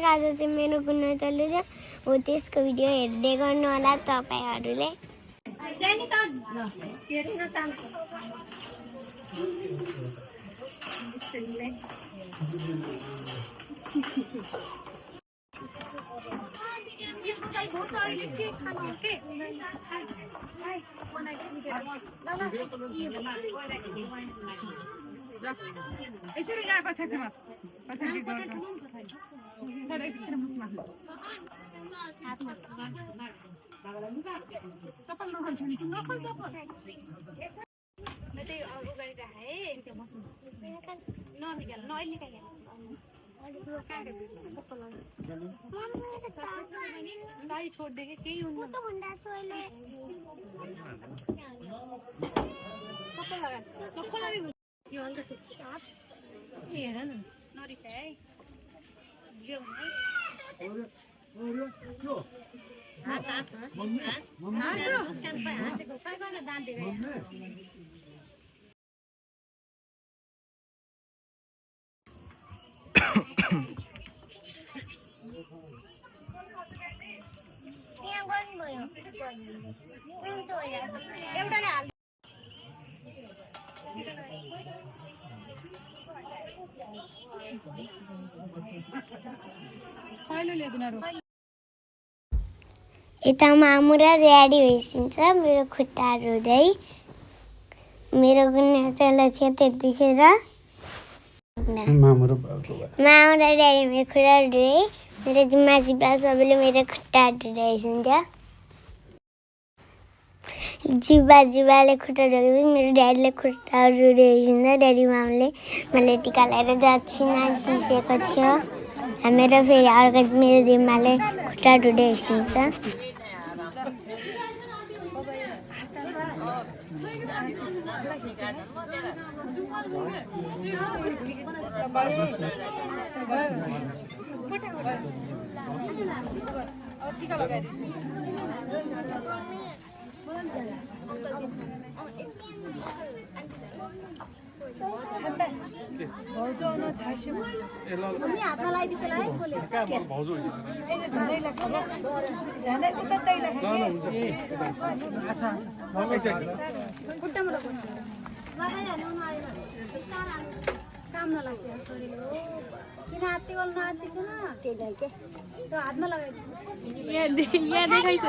आज चाहिँ मेरो गुन्नु चल्दैछ हो त्यसको भिडियो हेर्दै गर्नु होला तपाईहरुले यसरी गए पछाडिमा पछाडि गर्दा चप्पल नखोल्छु नि नखोल चप्पल म त्यही अगाडि राखे ननिकाल ननिकाल गाडी छोड्दे के केही हुन्न त भन्दा छु अहिले चप्पल लगा चप्पल लगा यो हल्का सुट हेर न नरिसा है यो एउटाले हाल यता मामु र ड्याडी भइसिन्छ मेरो खुट्टाहरू हुँदै मेरो गुन्ने चल्ला थियो त्यतिखेर मामु र ड्याडी मेरो खुट्टा हुँदै मेरो जिम्मा जिब्ला सबैले मेरो खुट्टा हुँदैछ जिब्बाले खुट्टा ढोकेपछि मेरो ड्याडीले खुट्टा हुँदैछ ड्याडी मामुले मैले टिका लगाएर दक्षिणा दिइसकेको थियो मेरो फेरि अर्को मेरो जिम्माले खुट्टा ढुँदैछ भाउजू न छाइसे मम्मी हातमा लाइदिसला है बोले का भाउजू झनै लाग्छ झनै उता तै लाग्छ के आशा खुट्टामा लगाउ लगाइहाल्नु न आएर काम नलाग्छ सरी हो किन हातले गर्न आदिस न केलाई के त्यो हातमा लगाइदिनु यहाँ देखाइछ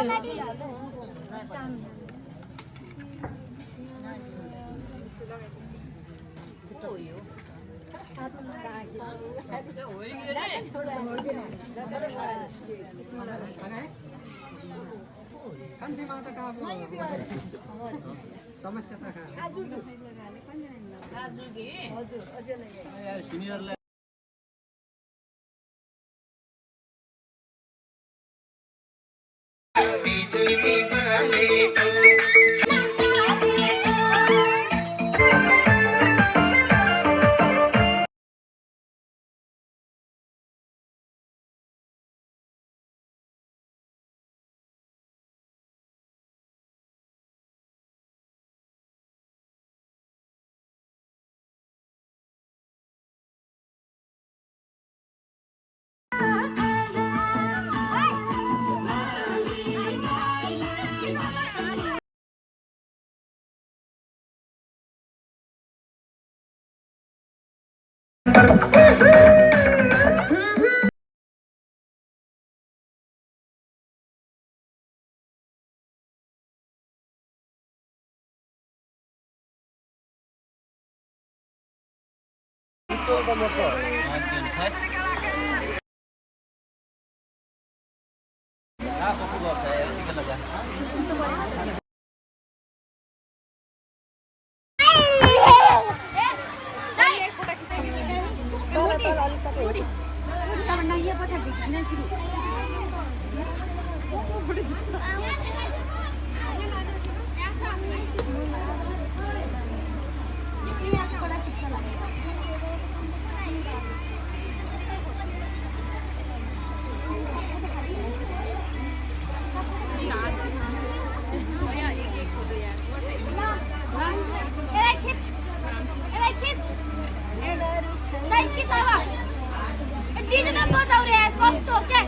डीजे न बजाऊ रे यार कस्तो के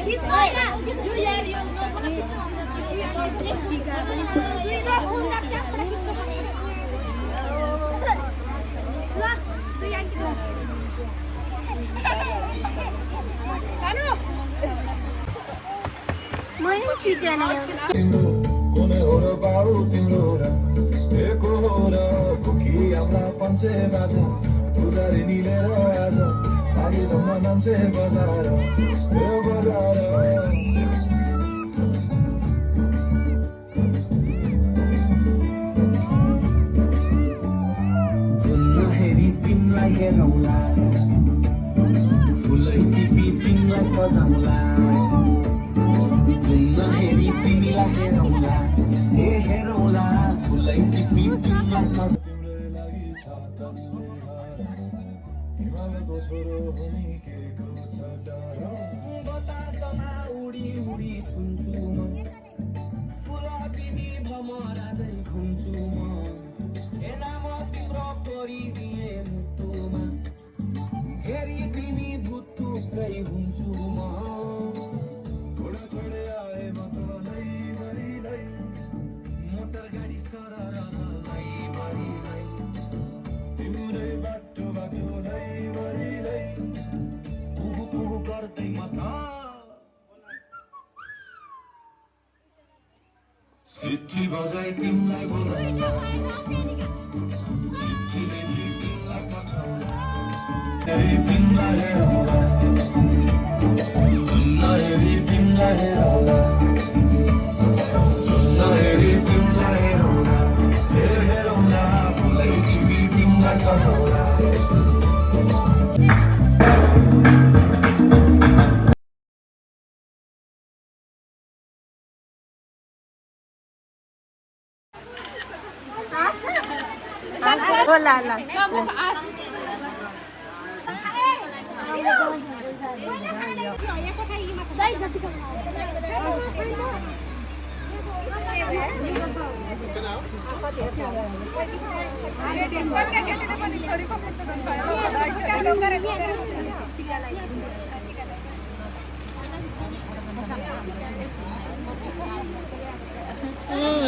किस आया यो यार यो मैले फिजना कोने होरा बाउ तिम्रो र एको होरा कुकी आम्ला पञ्चे बाजा पुजारी निलेर आज लागि जम्म नाम्चे बजार यो बजार जुन्न हेरी तिमीलाई हेरौँला फुलै टिपी तिमीलाई सजाउँला जुन्न हेरी तिमीलाई हेरौँला ए हेरौँला फुलै टिपी तिमीलाई सजाउँला तिम्रै लागि छाता हिमालको छोरो हुने के को छ डर बतासमा उडी उडी छुन्छु म फुला तिमी भमरा झै घुम्छु म एना म तिम्रो परिदिए मुटुमा हेरी तिमी भुत्तुकै हुन्छु म घोडा छोडे आए म त नै नै नै मोटर गाडी सरर नै भरि नै तिम्रै बाटो बाटो नै भरि नै पुहु पुहु गर्दै म त चिठी बजाई तिमीलाई बोलाउँला चिठी लेखी तिमीलाई पठाउँला हेरी तिमीलाई हेरौँला जुन्न हेरी तिमीलाई हेरौँला जुन्न हेरी तिमीलाई हेरौँला ए हेरौँला फुलै टिपी तिमीलाई सजाउँला होला ल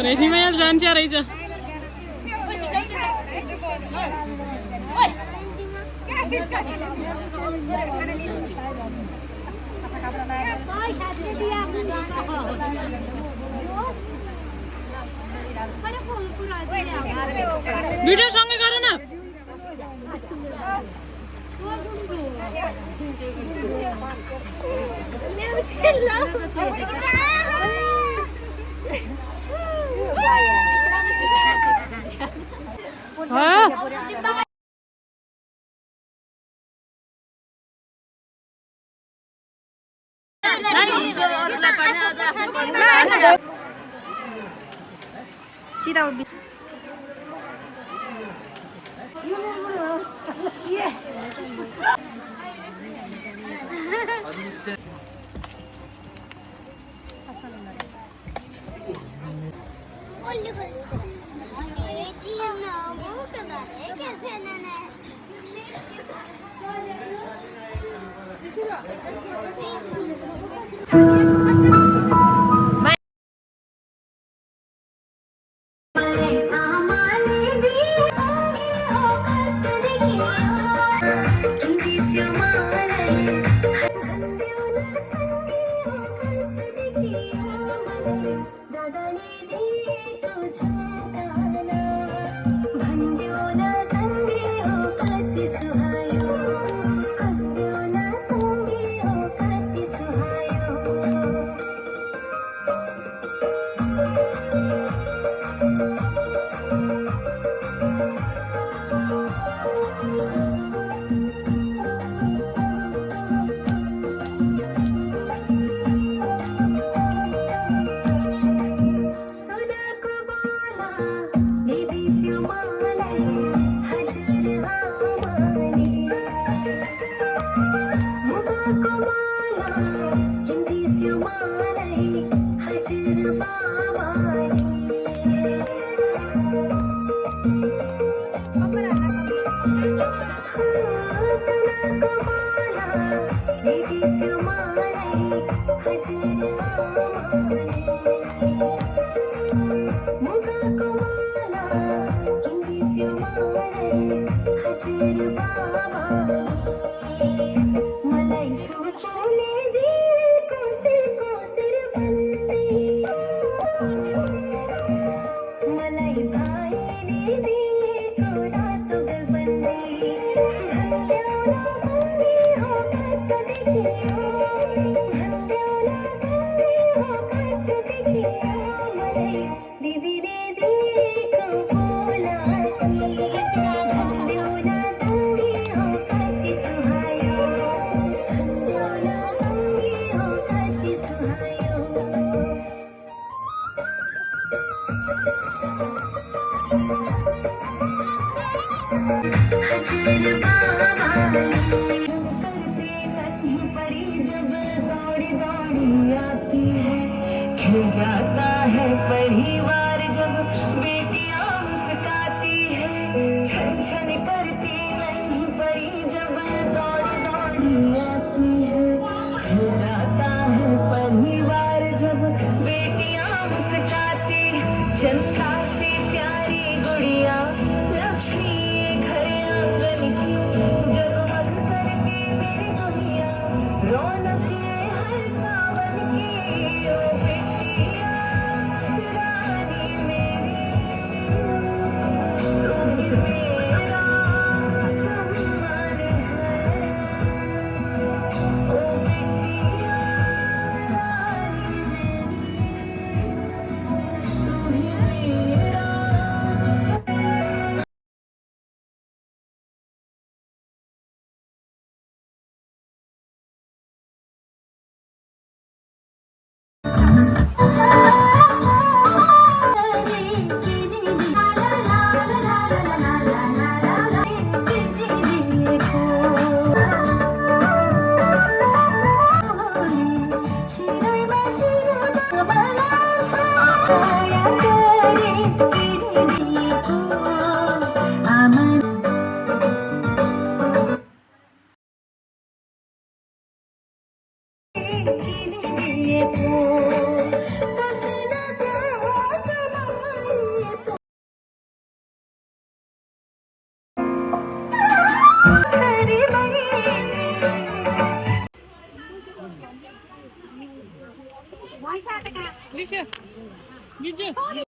रेशीमा जान्छ रहेछ भिडियो सँगै गर न सिधा खिल जाता है परिवार जब बेटियां मुस्काती है छन छन करती नन्ही परी जब दौड़ दौड़ी आती है खिल जाता है परिवार जब बेटियां मुस्काती चंद्रा से प्यारी गुड़िया लक्ष्मी घर आंगन की जगमग करके मेरी दुनिया रौनक हर सावन की ओ बेटिया रानी मेरी तुम मेरा सम्मान है ओ बेटिया रानी मेरी तुम मेरा Лиша, Лиджи,